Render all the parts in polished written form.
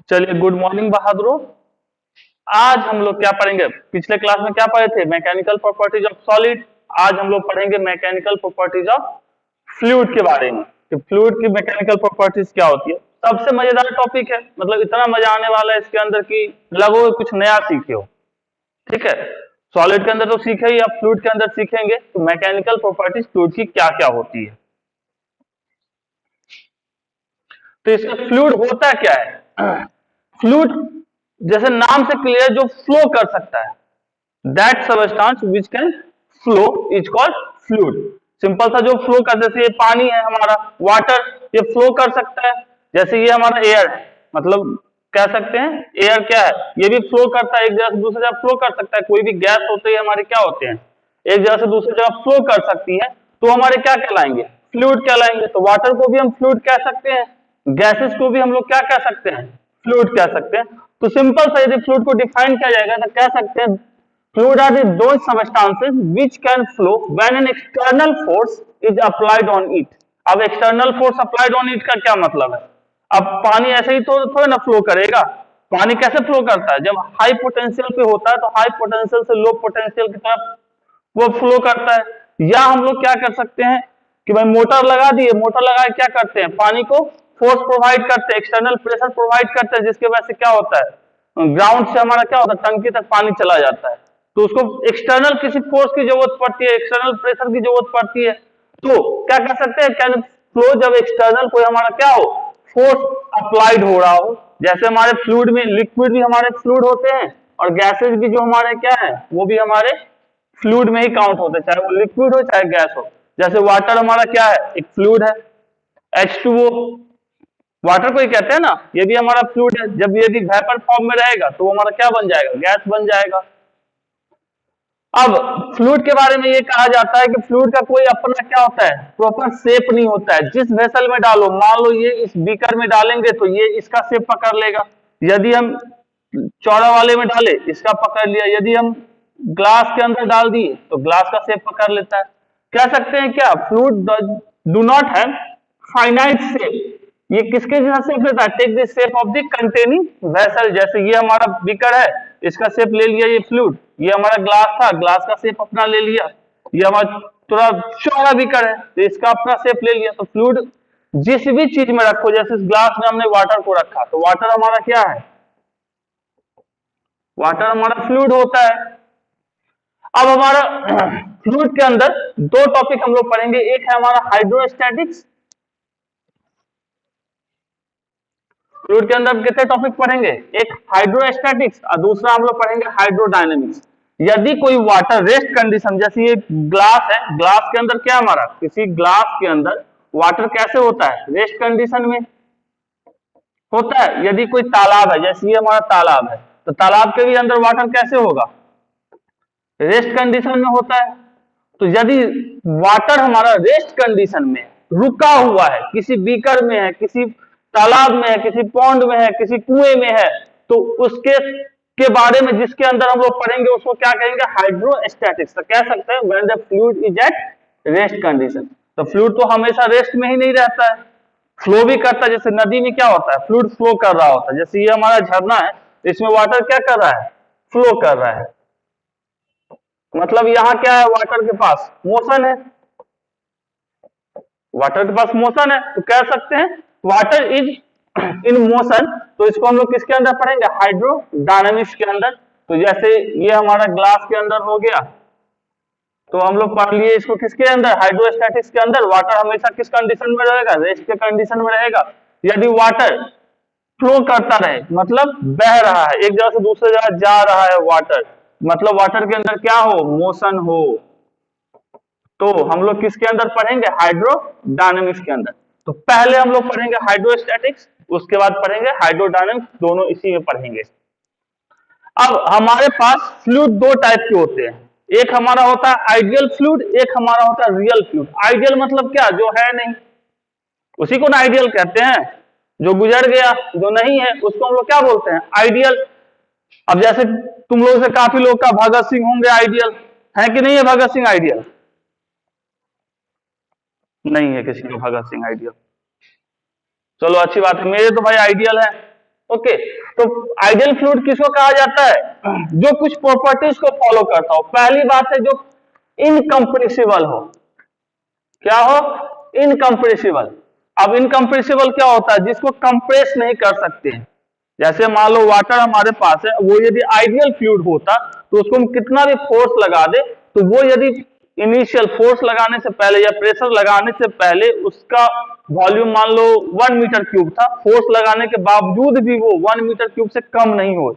चलिए, good morning बहादुरों। आज हम लोग क्या पढ़ेंगे? पिछले क्लास में क्या पढ़े थे? Mechanical properties of solid. आज हम लोग पढ़ेंगे मैकेनिकल प्रॉपर्टीज ऑफ फ्लूइड के बारे में कि फ्लूइड की मैकेनिकल प्रॉपर्टीज क्या होती है। सबसे मजेदार टॉपिक है, मतलब इतना मजा आने वाला है इसके अंदर कि लगो कुछ नया सीखे हो। ठीक है, सॉलिड के अंदर तो सीखे ही, अब फ्लूइड के अंदर सीखेंगे तो मैकेनिकल प्रॉपर्टीज फ्लूइड की क्या क्या होती है। तो इसका फ्लूइड होता क्या है? फ्लूइड जैसे नाम से क्लियर, जो फ्लो कर सकता है, that substance which can flow is called fluid. Simple सा जो फ्लो कर, जैसे ये पानी है हमारा, वाटर, ये फ्लो कर सकता है। जैसे ये हमारा एयर है, मतलब कह सकते हैं एयर क्या है, ये भी फ्लो करता है, एक जगह से दूसरी जगह फ्लो कर सकता है। कोई भी गैस होते हैं हमारे क्या होते हैं, एक जगह से दूसरी जगह फ्लो कर सकती है, तो हमारे क्या कहलाएंगे? फ्लूइड कहलाएंगे। तो वाटर को भी हम फ्लूइड कह सकते हैं, गैसेस को भी हम लोग क्या कह सकते हैं? फ्लूइड कह सकते हैं। तो सिंपल सा यदि फ्लूइड को डिफाइन किया जाएगा तो कह सकते हैं fluid are those substances which can flow when an external force is applied on it। अब external force applied on it का क्या मतलब है? अब पानी ऐसे ही तो थोड़ा ना फ्लो करेगा। पानी कैसे फ्लो करता है? जब हाई पोटेंशियल पे होता है तो हाई पोटेंशियल से लो पोटेंशियल की तरफ वो फ्लो करता है। या हम लोग क्या कर सकते हैं कि भाई मोटर लगा दिए, मोटर लगा के क्या करते हैं, पानी को फोर्स प्रोवाइड करते हैं, एक्सटर्नल प्रेशर प्रोवाइड करते हैं, जिसकी वजह से क्या होता है, ग्राउंड से हमारा क्या होता है, टंकी तक पानी चला जाता है। तो उसको एक्सटर्नल किसी फोर्स की जरूरत पड़ती है, एक्सटर्नल प्रेशर की जरूरत पड़ती है। तो क्या कर सकते हैं, कैन फ्लो जब एक्सटर्नल कोई हमारा क्या हो, फोर्स अप्लाइड हो रहा हो। जैसे हमारे फ्लूइड में, लिक्विड भी हमारे फ्लूइड होते हैं और गैसेज भी जो हमारे क्या है, वो भी हमारे फ्लूइड में ही काउंट होते हैं, चाहे वो लिक्विड हो चाहे गैस हो। जैसे वाटर हमारा क्या है, एक फ्लूइड है, H2O, वाटर को ही कहते हैं ना, ये भी हमारा फ्लूइड है। जब यदि वेपर फॉर्म में रहेगा तो वो हमारा क्या बन जाएगा, गैस बन जाएगा। अब फ्लूइड के बारे में ये कहा जाता है कि फ्लूइड का कोई अपना क्या होता है, प्रॉपर शेप नहीं होता है। जिस वेसल में डालो, मान लो ये इस बीकर में डालेंगे तो ये इसका शेप पकड़ लेगा। यदि हम चौड़ा वाले में डाले, इसका पकड़ लिया। यदि हम ग्लास के अंदर डाल दिए तो ग्लास का शेप पकड़ लेता है। कह सकते हैं क्या, fluid do not have finite shape. ये किसके जैसा शेप लेता है? Take the shape of the containing vessel. जैसे ये हमारा बीकर है, इसका शेप ले लिया ये फ्लूइड। ये हमारा ग्लास था, ग्लास का शेप अपना ले लिया। ये हमारा थोड़ा चौड़ा बीकर है तो इसका अपना शेप ले लिया। तो फ्लूइड जिस भी चीज में रखो, जैसे इस ग्लास में हमने वाटर को रखा तो वाटर हमारा क्या है, वाटर हमारा फ्लूइड होता है। अब हमारा फ्लूइड के अंदर दो टॉपिक हम लोग पढ़ेंगे, एक है हमारा हाइड्रोस्टैटिक्स। फ्लूइड के अंदर हम कितने टॉपिक पढ़ेंगे, एक हाइड्रोस्टैटिक्स और दूसरा हम लोग पढ़ेंगे हाइड्रोडायनेमिक्स। यदि कोई वाटर रेस्ट कंडीशन, जैसे ये ग्लास है, ग्लास के अंदर क्या हमारा, किसी ग्लास के अंदर वाटर कैसे होता है, रेस्ट कंडीशन में होता है। यदि कोई तालाब है, जैसे ये हमारा तालाब है, तो तालाब के भी अंदर वाटर कैसे होगा, रेस्ट कंडीशन में होता है। तो यदि वाटर हमारा रेस्ट कंडीशन में रुका हुआ है, किसी बीकर में है, किसी तालाब में है, किसी पॉन्ड में है, किसी कुएं में है, तो उसके के बारे में जिसके अंदर हम लोग पढ़ेंगे उसको क्या कहेंगे, हाइड्रोस्टैटिक्स। तो कह सकते हैं when the fluid is at rest condition. तो फ्लूइड तो हमेशा रेस्ट में ही नहीं रहता है, फ्लो भी करता है। जैसे नदी में क्या होता है, फ्लूइड फ्लो कर रहा होता है। जैसे ये हमारा झरना है, इसमें वाटर क्या कर रहा है, फ्लो कर रहा है। मतलब यहां क्या है, वाटर के पास मोशन है, वाटर के पास मोशन है, तो कह सकते हैं वाटर इज इन मोशन। तो इसको हम लोग किसके अंदर पढ़ेंगे, हाइड्रोडायनामिक्स के अंदर। तो जैसे ये हमारा ग्लास के अंदर हो गया, तो हम लोग पढ़ लिए इसको किसके अंदर, हाइड्रोस्टैटिक्स के अंदर। वाटर हमेशा किस कंडीशन में रहेगा, रेस्ट के कंडीशन में रहेगा। यदि वाटर फ्लो करता रहे, मतलब बह रहा है, एक जगह से दूसरे जगह जा रहा है वाटर, मतलब वाटर के अंदर क्या हो, मोशन हो, तो हम लोग किसके अंदर पढ़ेंगे, हाइड्रोडायनेमिक्स के अंदर। तो पहले हम लोग पढ़ेंगे हाइड्रोस्टैटिक्स, उसके बाद पढ़ेंगे हाइड्रोडायनेमिक्स, दोनों इसी में पढ़ेंगे। अब हमारे पास फ्लूइड दो टाइप के होते हैं, एक हमारा होता है आइडियल फ्लूइड, एक हमारा होता है रियल फ्लूइड। आइडियल मतलब क्या, जो है नहीं, उसी को ना आइडियल कहते हैं। जो गुजर गया, जो नहीं है, उसको हम लोग क्या बोलते हैं, आइडियल। अब जैसे तुम लोग से काफी लोग का भगत सिंह होंगे आइडियल, है कि नहीं है भगत सिंह आइडियल? नहीं है किसी को भगत सिंह आइडियल। चलो अच्छी बात है, मेरे तो भाई आइडियल है। ओके, तो आइडियल फ्लूइड किसको कहा जाता है? जो कुछ प्रॉपर्टीज को फॉलो करता हो। पहली बात है जो इनकम्प्रेसिबल हो। क्या हो? इनकम्प्रेसिबल। अब इनकम्प्रेसिबल क्या होता है? जिसको कंप्रेस नहीं कर सकते हैं। जैसे मान लो वाटर हमारे पास है, वो यदि आइडियल फ्लूइड होता तो उसको हम कितना भी फोर्स लगा दे तो वो यदि इनिशियल फोर्स लगाने से पहले या प्रेशर लगाने से पहले उसका वॉल्यूम मान लो 1 मीटर क्यूब था, फोर्स लगाने के बावजूद भी वो 1 मीटर क्यूब से कम नहीं हो।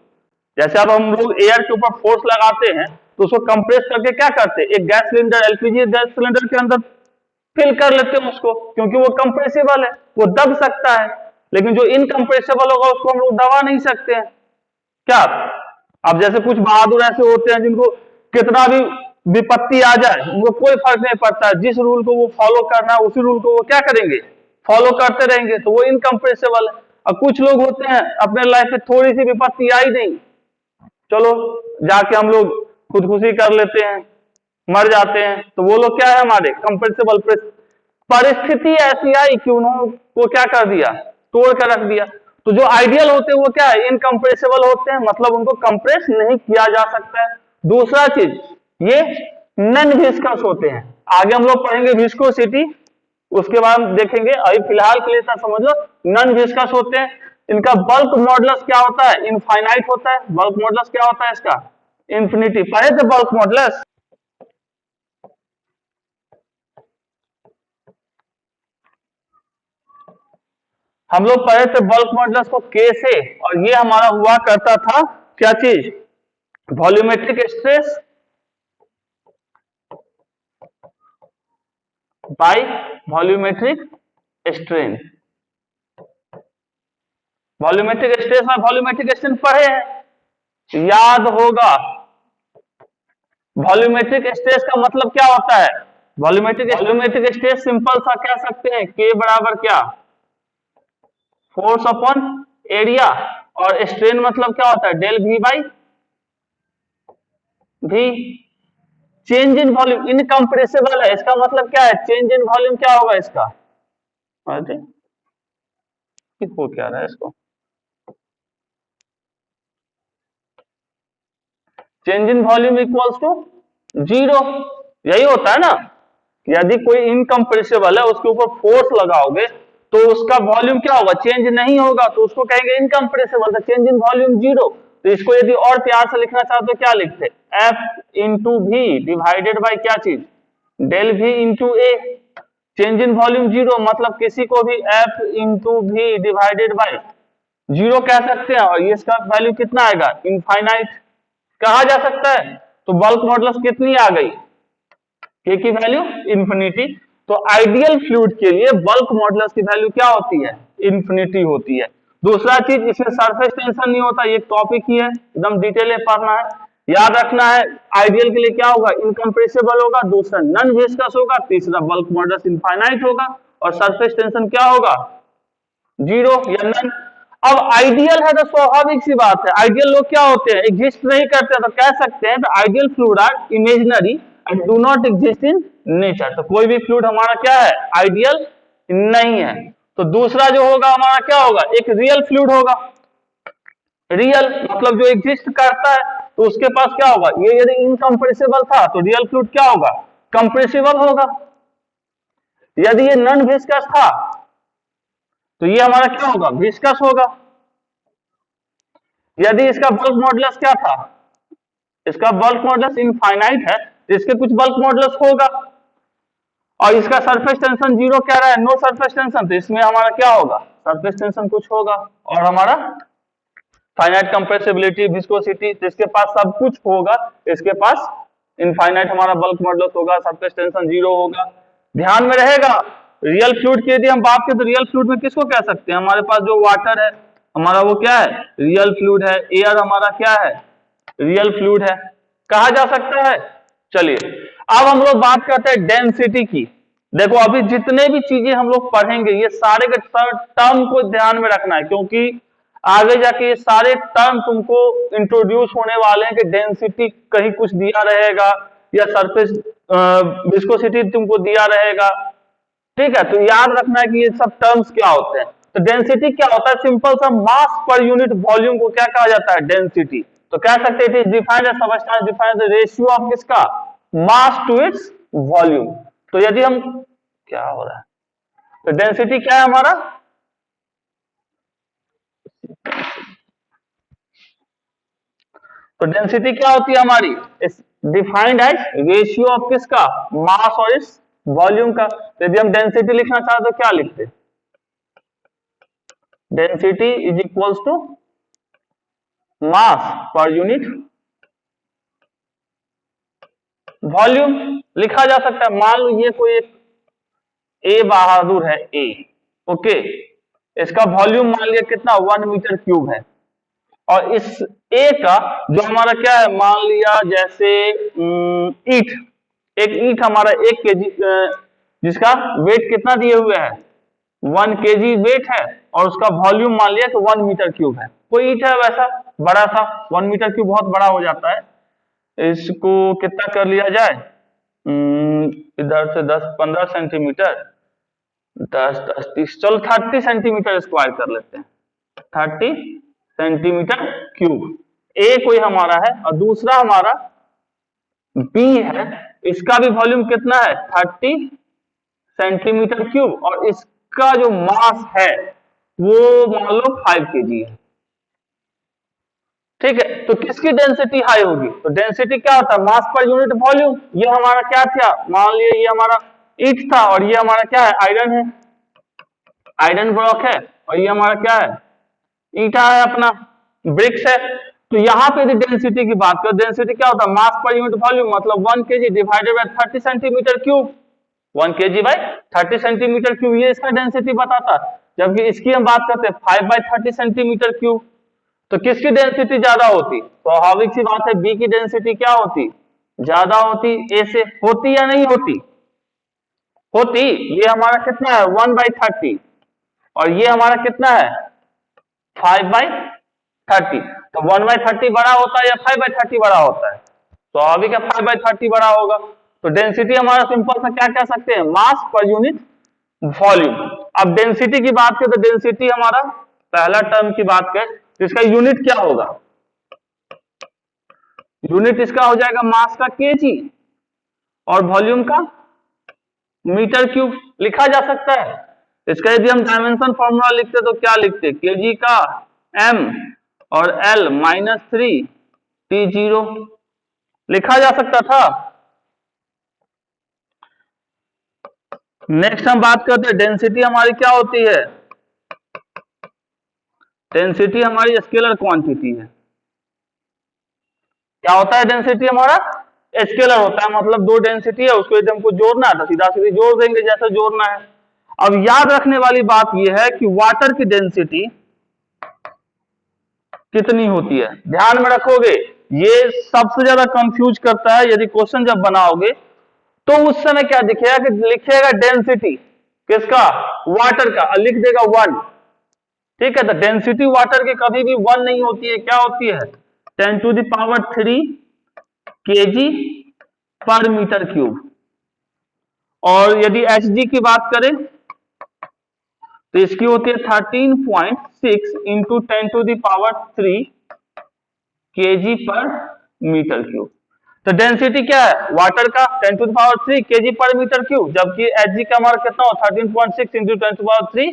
जैसे अब हम लोग एयर के ऊपर फोर्स लगाते हैं तो उसको कंप्रेस करके क्या करते हैं? एक gas cylinder, LPG gas cylinder के अंदर फिल कर लेते हैं उसको, क्योंकि वो कंप्रेसिबल है, वो दब सकता है। लेकिन जो इनकम्प्रेसिबल होगा उसको हम लोग दबा नहीं सकते हैं। क्या? अब जैसे कुछ बहादुर ऐसे होते हैं जिनको कितना भी विपत्ति आ जाए उनको कोई फर्क नहीं पड़ता, जिस रूल को वो फॉलो करना है उसी रूल को वो क्या करेंगे? फॉलो करते रहेंगे, तो वो इनकम्प्रेसिबल है। और कुछ लोग होते हैं अपने लाइफ में थोड़ी सी विपत्ति आई नहीं, चलो जाके हम लोग खुदकुशी कर लेते हैं, मर जाते हैं, तो वो लोग क्या है? हमारे कंप्रेसिबल। परिस्थिति ऐसी आई कि उन्होंने क्या कर दिया? तोड़ कर रख दिया। तो जो आइडियल होते हैं वो क्या है? इनकम्प्रेसिबल होते हैं, मतलब उनको कंप्रेस नहीं किया जा सकता है। दूसरा चीज, ये नॉन विस्कस होते हैं। आगे हम लोग पढ़ेंगे विस्कोसिटी, उसके बाद देखेंगे। अभी फिलहाल के लिए समझ लो नॉन विस्कस होते हैं। इनका बल्क मॉडुलस क्या होता है? इनफाइनाइट होता है। बल्क मॉडुलस क्या होता है इसका? इंफिनिटी। पढ़े थे बल्क मॉडुलस? हम लोग पढ़े थे बल्क मॉडुलस को के से, और ये हमारा हुआ करता था क्या चीज? Volumetric stress by volumetric strain. Volumetric stress में वॉल्यूमेट्रिक स्ट्रेन पढ़े हैं, याद होगा। वॉल्यूमेट्रिक स्ट्रेस का मतलब क्या होता है? वॉल्यूमेट्रिक स्ट्रेस सिंपल सा कह सकते हैं, के बराबर क्या? Force upon area. और स्ट्रेन मतलब क्या होता है? डेल वी बाई भी। चेंज इन वॉल्यूम इनकम्प्रेसिबल है, इसका मतलब क्या है? चेंज इन वॉल्यूम क्या होगा इसका? हो क्या रहा है इसको? Change in volume equals to 0। यही होता है ना? यदि कोई इनकम्प्रेसिबल है उसके ऊपर फोर्स लगाओगे तो उसका वॉल्यूम क्या होगा? चेंज नहीं होगा, तो उसको कहेंगे इनकम्प्रेसिबल। तो चेंज इन वॉल्यूम 0। तो इसको यदि और प्यार से लिखना चाहते तो क्या लिखते? F into B divided by क्या चीज? Del V into A. Change in volume 0 मतलब किसी को भी F into B divided by 0 कह सकते हैं, और ये इसका वैल्यू कितना आएगा? इनफाइनाइट कहा जा सकता है। तो बल्क मॉडुलस कितनी आ गई? के की वैल्यू इन्फिनिटी। तो आइडियल फ्लूइड के लिए बल्क मॉडुलस की वैल्यू क्या होती है? इन्फिनिटी होती है। दूसरा चीज, इसमें सरफेस टेंशन नहीं होता, ये टॉपिक ही है, एकदम डिटेल में पढ़ना है, याद रखना है। आइडियल के लिए क्या होगा? इनकम्प्रेसिबल होगा। दूसरा नॉन विस्कस होगा। तीसरा बल्क मॉडुलस इनफाइनाइट होगा। और सरफेस टेंशन क्या होगा? 0 या नन। अब आइडियल है तो स्वाभाविक सी बात है, आइडियल लोग क्या होते हैं? एग्जिस्ट नहीं करते, तो कह सकते हैं ideal fluid are imaginary and do not exist in nature. तो कोई भी फ्लूइड हमारा क्या है? आइडियल नहीं है। तो दूसरा जो होगा हमारा क्या होगा? एक रियल फ्लूइड होगा। रियल मतलब जो एग्जिस्ट करता है, तो उसके पास क्या होगा? ये यदि इनकम्प्रेसिबल था तो रियल फ्लूइड क्या होगा? कंप्रेसिबल होगा। यदि ये नॉन विस्कस था तो ये हमारा क्या होगा? विस्कस होगा। यदि इसका बल्क मॉडुलस क्या था? इसका बल्क मॉडुलस इनफाइनाइट है, तो इसके कुछ बल्क मॉडुलस होगा। और इसका सरफेस टेंशन 0 कह रहा है, नो सरफेस टेंशन, तो इसमें हमारा क्या होगा? सरफेस टेंशन कुछ होगा। और हमारा फाइनाइट कंप्रेसिबिलिटी, विस्कोसिटी, जिसके पास सब कुछ होगा, इसके पास इनफाइनाइट हमारा बल्क मॉडुलस होगा, सरफेस टेंशन 0 होगा। ध्यान में रहेगा। रियल फ्लूइड की यदि हम बात करें तो रियल फ्लूइड में किसको कह सकते हैं? हमारे पास जो वाटर है हमारा वो क्या है? रियल फ्लूइड है। एयर हमारा क्या है? रियल फ्लूइड है, कहा जा सकता है। चलिए अब हम लोग बात करते हैं डेंसिटी की। देखो अभी जितने भी चीजें हम लोग पढ़ेंगे ये सारे के टर्म को ध्यान में रखना है, क्योंकि आगे जाके ये सारे टर्म तुमको इंट्रोड्यूस होने वाले हैं कि डेंसिटी कहीं कुछ दिया रहेगा या सरफेस विस्कोसिटी तुमको दिया रहेगा। ठीक है, तो याद रखना है कि ये सब टर्म्स क्या होते हैं। तो डेंसिटी क्या होता है? सिंपल सा मास पर यूनिट वॉल्यूम को क्या कहा जाता है? डेंसिटी। तो कह सकते हैं it is defined as substance defined the ratio of किसका? Mass to its volume. तो यदि हम, क्या हो रहा है, तो डेंसिटी क्या है हमारा? तो डेंसिटी क्या होती है हमारी? इस डिफाइंड एज रेशियो ऑफ किसका? मास और इस वॉल्यूम का। यदि हम डेंसिटी लिखना चाहते तो क्या लिखते? Density is equals to mass per unit volume लिखा जा सकता है। मान लो ये कोई एक ए बहादुर है, ए, ओके, इसका वॉल्यूम मान लिया कितना? 1 मीटर क्यूब है। और इस ए का जो हमारा क्या है, मान लिया जैसे ईट, एक ईट हमारा 1 केजी, जिसका वेट कितना दिए हुए है? 1 केजी वेट है, और उसका वॉल्यूम मान लिया कि 1 मीटर क्यूब है। कोई ईट है वैसा बड़ा सा, 1 मीटर क्यूब बहुत बड़ा हो जाता है। इसको कितना कर लिया जाए? इधर से 10-15 सेंटीमीटर, 10-10-30, चलो 30 सेंटीमीटर स्क्वायर कर लेते हैं। 30 सेंटीमीटर क्यूब ए कोई हमारा है, और दूसरा हमारा बी है, इसका भी वॉल्यूम कितना है? 30 सेंटीमीटर क्यूब, और इसका जो मास है वो मान लो 5 केजी है। ठीक है, तो किसकी डेंसिटी हाई होगी? तो डेंसिटी क्या होता है? मास पर यूनिट वॉल्यूम। ये हमारा क्या था? मान लिया ये हमारा ईट था, और ये हमारा क्या है? आयरन है, आयरन ब्लॉक है, और ये हमारा क्या है? ईटा है, अपना ब्रिक्स है। तो यहाँ पे यदि डेंसिटी की बात करें, डेंसिटी क्या होता है? मास पर यूनिट वॉल्यूम, मतलब 1 KG divided by 30 centimetre cube, 1 KG by 30 centimetre cube, ये इसका डेंसिटी बताता है। जबकि इसकी हम बात करते हैं 5 बाय 30 सेंटीमीटर क्यूब। तो किसकी डेंसिटी ज्यादा होती? स्वाभाविक सी बात है, बी की डेंसिटी क्या होती? ज्यादा होती ए से। होती या नहीं होती? होती। ये हमारा कितना है? 1 बाई 30, और ये हमारा कितना है? 5 बाई 30। तो 1 बाई 30 बड़ा होता है या 5 बाई 30 बड़ा होता है? स्वाभाविक है 5 बाई 30 बड़ा होगा। तो डेंसिटी हमारा सिंपल सा क्या कह सकते हैं? मास पर यूनिट वॉल्यूम। अब डेंसिटी की बात करें तो डेंसिटी हमारा पहला टर्म की बात करें तो इसका यूनिट क्या होगा? यूनिट इसका हो जाएगा मास का केजी, और वॉल्यूम का मीटर क्यूब लिखा जा सकता है। इसका यदि हम डायमेंशन फॉर्मूला लिखते तो क्या लिखते? केजी का m और l -3 T0 लिखा जा सकता था। नेक्स्ट हम बात करते हैं डेंसिटी हमारी क्या होती है? डेंसिटी हमारी स्केलर क्वांटिटी है। क्या होता है डेंसिटी हमारा? स्केलर होता है, मतलब दो डेंसिटी है, उसको यदि हमको जोड़ना है तो सीधा सीधी जोड़ देंगे जैसा जोड़ना है। अब याद रखने वाली बात यह है कि वाटर की डेंसिटी कितनी होती है, ध्यान में रखोगे। ये सबसे ज्यादा कंफ्यूज करता है। यदि क्वेश्चन जब बनाओगे तो उस समय क्या दिखेगा कि लिखेगा डेंसिटी किसका? वाटर का, और लिख देगा 1। ठीक है, तो डेंसिटी वाटर की कभी भी 1 नहीं होती है। क्या होती है? 10⁻³ केजी पर मीटर क्यूब। और यदि Hg की बात करें तो इसकी होती है 13.6 इंटू 10⁻³ केजी पर मीटर क्यूब। तो डेंसिटी क्या है वाटर का? 10⁻³ केजी पर मीटर क्यूब, जबकि Hg का हमारा कितना हो? 13.6 इंटू 10⁻³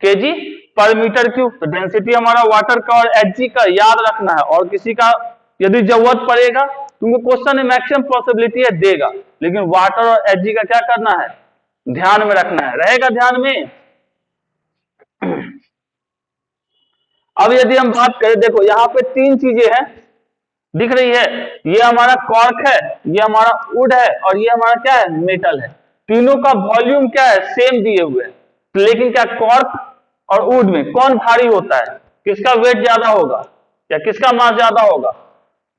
केजी पर मीटर क्यूब। तो डेंसिटी हमारा वाटर का और Hg का याद रखना है, और किसी का यदि जरूरत पड़ेगा तुमको क्वेश्चन में मैक्सिमम पॉसिबिलिटी है देगा, लेकिन वाटर और Hg का क्या करना है? ध्यान में रखना है। रहेगा ध्यान में। अब यदि हम बात करें, देखो यहाँ पे 3 चीजें हैं दिख रही है। ये हमारा कॉर्क है, ये हमारा वुड है, और ये हमारा क्या है? मेटल है। तीनों का वॉल्यूम क्या है? सेम दिए हुए हैं। लेकिन क्या कॉर्क और वुड में कौन भारी होता है? किसका वेट ज्यादा होगा या किसका मास ज्यादा होगा?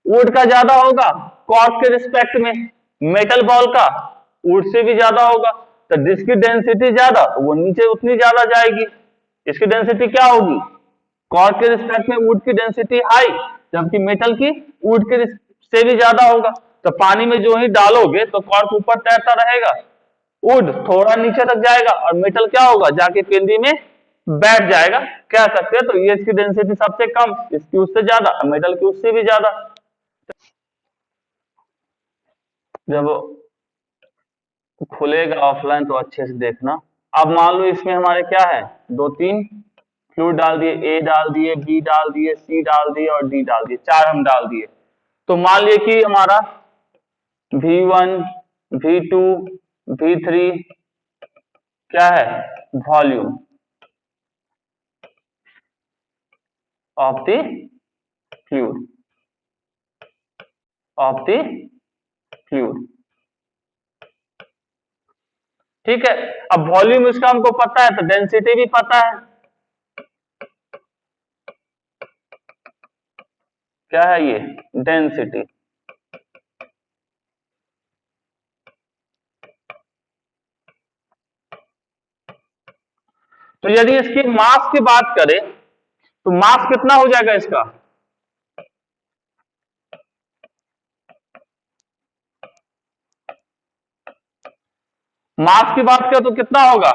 वुड का ज्यादा होगा कॉर्क के रिस्पेक्ट में। मेटल बॉल का वुड से भी ज्यादा होगा। तो जिसकी डेंसिटी ज्यादा वो नीचे उतनी ज्यादा जाएगी। इसकी डेंसिटी क्या होगी? कॉर्क के रिस्पेक्ट में वुड की डेंसिटी हाई, जबकि मेटल की वुड के से भी ज्यादा होगा। तो पानी में जो ही डालोगे तो कॉर्क ऊपर तैरता रहेगा, वुड थोड़ा नीचे तक जाएगा, और मेटल क्या होगा? जाके केंद्र में बैठ जाएगा, कह सकते हैं। तो ये इसकी डेंसिटी सबसे कम, इसकी उससे ज्यादा, मेटल की उससे भी ज्यादा। जब खुलेगा ऑफलाइन तो अच्छे से देखना। अब मान लो इसमें हमारे क्या है, दो तीन फ्लूइड डाल दिए, ए डाल दिए, बी डाल दिए, सी डाल दिए और डी डाल दिए, चार हम डाल दिए। तो मान लिया कि हमारा V1, V2, V3 क्या है, volume of the fluid, of the fluid. ठीक है, अब वॉल्यूम इसका हमको पता है तो डेंसिटी भी पता है। क्या है ये, डेंसिटी। तो यदि इसकी मास की बात करें तो मास कितना हो जाएगा इसका, मास की बात करें तो कितना होगा,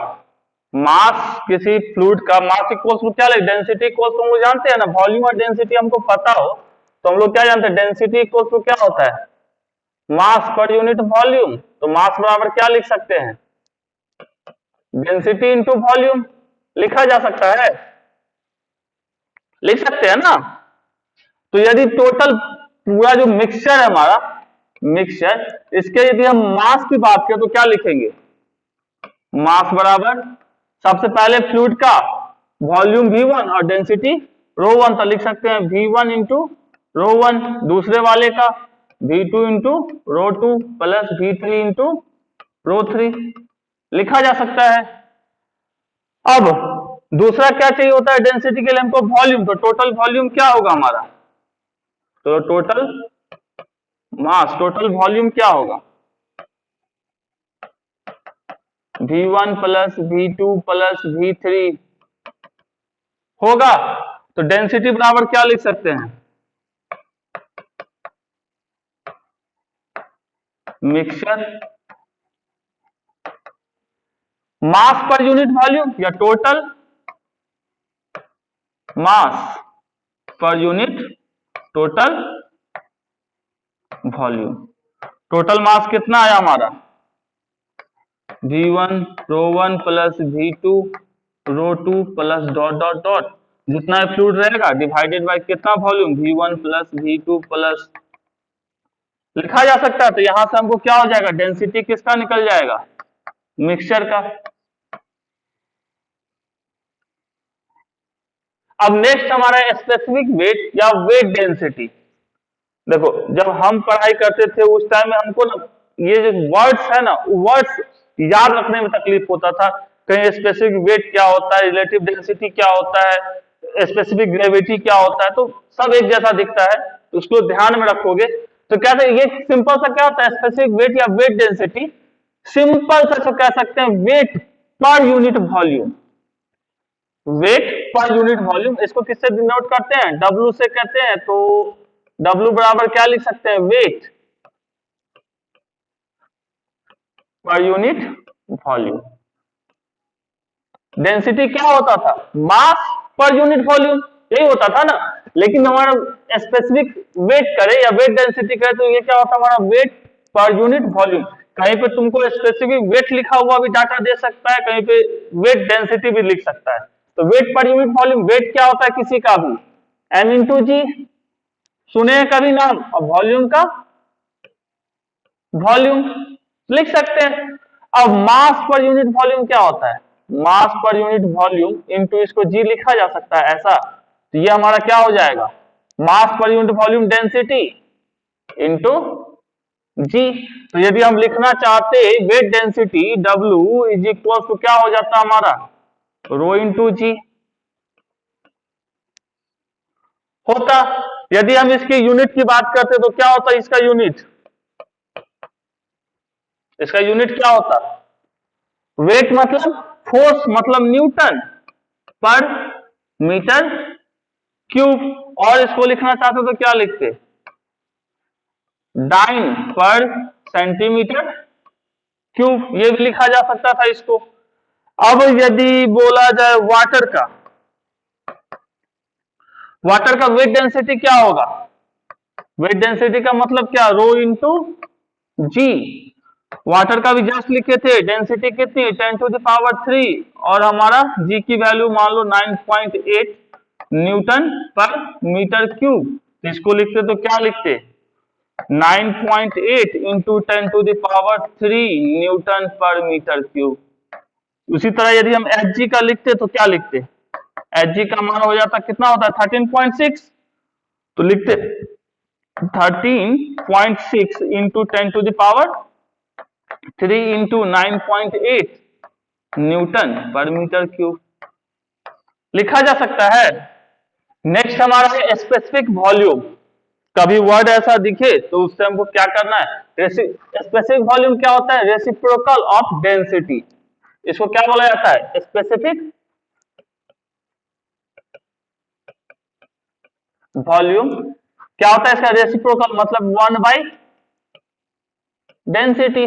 मास किसी फ्लूइड का मास इक्वल्स टू क्या ले, डेंसिटी इक्वल्स टू, हम लोग जानते हैं ना, वॉल्यूम और डेंसिटी हमको पता हो तो हम लोग क्या जानते हैं, डेंसिटी इक्वल्स टू क्या होता है, मास पर यूनिट वॉल्यूम। तो मास बराबर क्या लिख सकते हैं, डेंसिटी इंटू वॉल्यूम, लिखा जा सकता है, लिख सकते हैं ना। तो यदि टोटल पूरा जो मिक्सचर है हमारा, मिक्सचर, इसके यदि हम मास की बात करें तो क्या लिखेंगे, मास बराबर सबसे पहले फ्लूइड का वॉल्यूम V1 और डेंसिटी ρ1, तो लिख सकते हैं V1 इंटू ρ1, दूसरे वाले का V2 into ρ2 plus V3 into ρ3, लिखा जा सकता है। अब दूसरा क्या चाहिए होता है डेंसिटी के लिए हमको, वॉल्यूम। तो टोटल वॉल्यूम क्या होगा हमारा, तो टोटल मास, टोटल वॉल्यूम क्या होगा, V1 plus V2 plus V3 होगा। तो डेंसिटी बराबर क्या लिख सकते हैं, mixture mass per unit volume या total mass per unit total volume. Total mass कितना आया हमारा, V1 ρ1 plus V2 ρ2 plus dot dot dot, जितना फ्लूइड रहेगा डिवाइडेड बाय कितना volume, V1 plus V2 plus, लिखा जा सकता है। तो यहां से हमको क्या हो जाएगा, डेंसिटी किसका निकल जाएगा, मिक्सचर का। अब नेक्स्ट हमारा स्पेसिफिक वेट या वेट डेंसिटी। देखो जब हम पढ़ाई करते थे उस टाइम में हमको ना ये जो वर्ड्स है ना, वर्ड्स याद रखने में तकलीफ होता था। कहीं स्पेसिफिक वेट क्या होता है, रिलेटिव डेंसिटी क्या होता है, स्पेसिफिक ग्रेविटी क्या होता है, तो सब एक जैसा दिखता है, तो उसको ध्यान में रखोगे। तो क्या ये सिंपल सा क्या होता है, स्पेसिफिक वेट या वेट डेंसिटी, सिंपल सा कह सकते हैं weight per unit volume, weight per unit volume. इसको किससे डिनोट करते हैं, W से कहते हैं। तो W बराबर क्या लिख सकते हैं, weight per unit volume. Density क्या होता था, मास पर यूनिट वॉल्यूम, यही होता था ना। लेकिन हमारा स्पेसिफिक वेट करे या वेट डेंसिटी करे तो ये क्या होता है, हमारा वेट पर यूनिट वॉल्यूम। कहीं पे तुमको स्पेसिफिक वेट लिखा हुआ भी डाटा दे सकता है, कहीं पे वेट डेंसिटी भी लिख सकता है। तो wait per unit volume, wait क्या होता है किसी का भी, m इंटू जी, सुने कभी नाम, और वॉल्यूम का वॉल्यूम लिख सकते हैं। अब मास पर यूनिट वॉल्यूम क्या होता है, मास पर यूनिट वॉल्यूम इंटू इसको जी लिखा जा सकता है ऐसा। तो ये हमारा क्या हो जाएगा, mass per unit volume density into g. तो यदि हम लिखना चाहते weight density W is equal to क्या हो जाता हमारा, रो इंटू जी होता। यदि हम इसकी यूनिट की बात करते तो क्या होता इसका यूनिट, इसका यूनिट क्या होता, वेट मतलब फोर्स मतलब न्यूटन पर मीटर क्यूब, और इसको लिखना चाहते तो क्या लिखते, डाइन पर सेंटीमीटर क्यूब, ये भी लिखा जा सकता था इसको। अब यदि बोला जाए वाटर का वेट डेंसिटी क्या होगा? वेट डेंसिटी का मतलब क्या? रो इंटू जी। वाटर का भी जस्ट लिखे थे, डेंसिटी कितनी? 10⁻³ और हमारा जी की वैल्यू मान लो 9.8 न्यूटन पर मीटर क्यूब। तो इसको लिखते तो क्या लिखते? 9.8 इंटू 10⁻³ न्यूटन पर मीटर क्यूब। उसी तरह यदि हम एच जी का लिखते तो क्या लिखते? एच जी का मान हो जाता, कितना होता है? 13.6। तो लिखते 13.6 इंटू 10⁻³ इंटू 9.8 न्यूटन पर मीटर क्यूब लिखा जा सकता है। नेक्स्ट हमारा है स्पेसिफिक वॉल्यूम। कभी वर्ड ऐसा दिखे तो उससे हमको क्या करना है? स्पेसिफिक वॉल्यूम क्या होता है? Reciprocal of density. इसको क्या बोला जाता है? Specific volume. क्या होता है इसका रेसिप्रोकल? मतलब 1/डेंसिटी।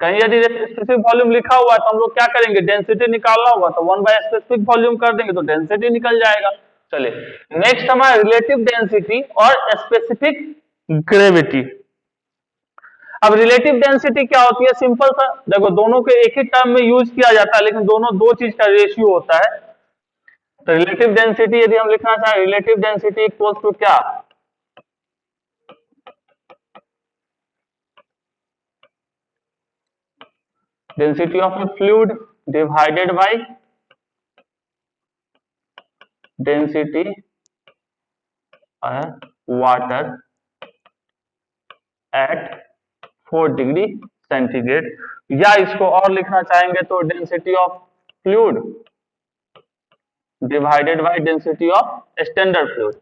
कहीं यदि स्पेसिफिक वॉल्यूम लिखा हुआ है तो हम लोग क्या करेंगे? डेंसिटी निकालना होगा तो 1/स्पेसिफिक वॉल्यूम कर देंगे तो डेंसिटी निकल जाएगा। चलिए नेक्स्ट हमारा रिलेटिव डेंसिटी और स्पेसिफिक ग्रेविटी। अब रिलेटिव डेंसिटी क्या होती है? सिंपल सा देखो, दोनों के एक ही टर्म में यूज किया जाता है लेकिन दोनों दो चीज का रेशियो होता है। तो रिलेटिव डेंसिटी यदि हम लिखना चाहें, रिलेटिव डेंसिटी इक्वल्स टू क्या? Density of A fluid divided by density water at 4 degree centigrade. या इसको और लिखना चाहेंगे तो density of fluid divided by density of standard fluid.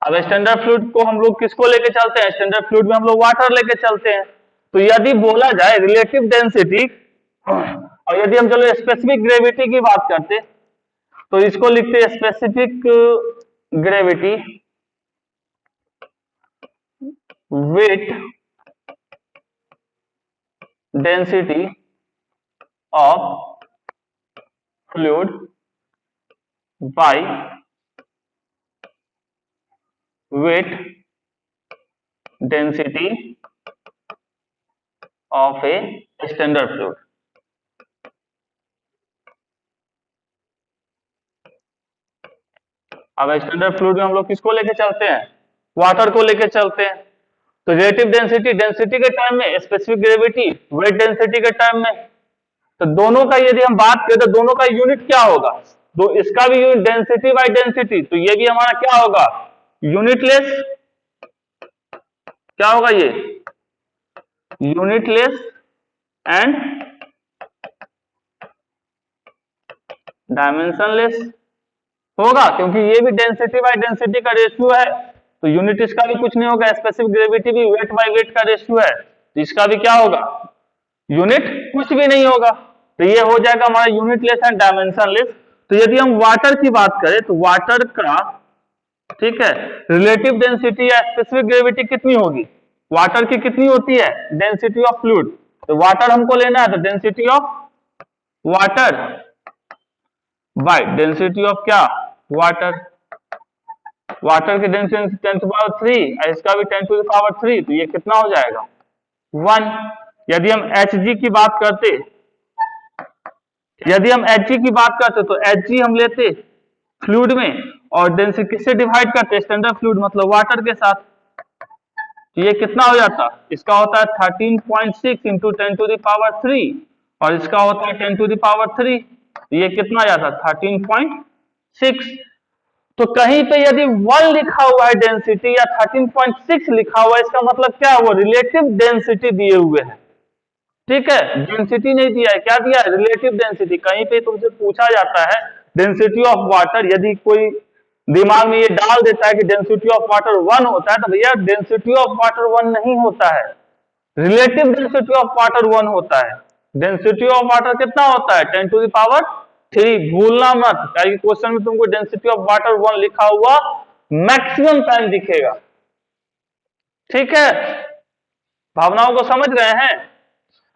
अब स्टैंडर्ड फ्लूइड को हम लोग किसको लेके चलते हैं? स्टैंडर्ड फ्लूइड में हम लोग वाटर लेके चलते हैं। तो यदि बोला जाए रिलेटिव डेंसिटी और यदि हम चलो स्पेसिफिक ग्रेविटी की बात करते तो इसको लिखते हैं specific gravity weight density of fluid by weight density of a standard fluid. अब स्टैंडर्ड फ्लूइड में हम लोग किसको लेके चलते हैं? वाटर को लेके चलते हैं। तो रिलेटिव डेंसिटी डेंसिटी के टर्म में, स्पेसिफिक ग्रेविटी वेट डेंसिटी के टर्म में। तो दोनों का यदि हम बात करें तो दोनों का यूनिट क्या होगा? तो इसका भी यूनिट डेंसिटी बाय डेंसिटी, तो ये भी हमारा क्या होगा? यूनिटलेस। क्या होगा ये? यूनिटलेस एंड डायमेंशनलेस होगा, क्योंकि ये भी डेंसिटी बाय डेंसिटी का रेशियो है। तो यूनिट इसका भी कुछ नहीं होगा। स्पेसिफिक ग्रेविटी भी वेट बाय वेट का रेशियो है, तो इसका भी क्या होगा? यूनिट कुछ भी नहीं होगा। तो ये हो जाएगा हमारा यूनिटलेस एंड डायमेंशनलेस। तो यदि हम वाटर की बात करें तो वाटर का, ठीक है, रिलेटिव डेंसिटी या स्पेसिफिक ग्रेविटी कितनी होगी? वाटर की कितनी होती है? Density of fluid. तो वाटर हमको लेना है तो density of water by density of क्या? वाटर। वाटर की डेंसिटी 10⁻³ और इसका भी 10⁻³। तो ये कितना हो जाएगा? 1। यदि हम Hg की बात करते, तो Hg हम लेते फ्लूइड में और डेंसिटी किससे डिवाइड करते? स्टैंडर्ड फ्लूइड मतलब वाटर के साथ। तो ये कितना हो जाता? इसका होता है 13.6 इंटू 10⁻³ और इसका होता है 10⁻³। तो ये कितना आ जाता? 13.6। तो कहीं पे यदि 1 लिखा हुआ है डेंसिटी या 13.6 लिखा हुआ है, इसका मतलब क्या है? वो रिलेटिव डेंसिटी दिए हुए है, ठीक है, डेंसिटी नहीं दिया है। क्या दिया है? Relative density. कहीं पे तुमसे पूछा जाता है डेंसिटी ऑफ वाटर, यदि कोई दिमाग में ये डाल देता है कि डेंसिटी ऑफ वाटर 1 होता है, तो भैया डेंसिटी ऑफ वाटर 1 नहीं होता है, रिलेटिव डेंसिटी ऑफ वाटर 1 होता है। डेंसिटी ऑफ वाटर कितना होता है? 10⁻³ भूलना मत, क्वेश्चन में तुमको डेंसिटी ऑफ वाटर 1 लिखा हुआ मैक्सिमम टाइम दिखेगा, ठीक है। भावनाओं को समझ रहे हैं?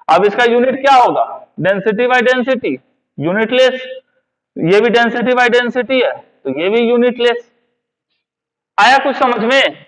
अब इसका यूनिट क्या होगा? Density by density, unitless. ये भी डेंसिटी बाय डेंसिटी है तो ये भी यूनिटलेस। आया कुछ समझ में?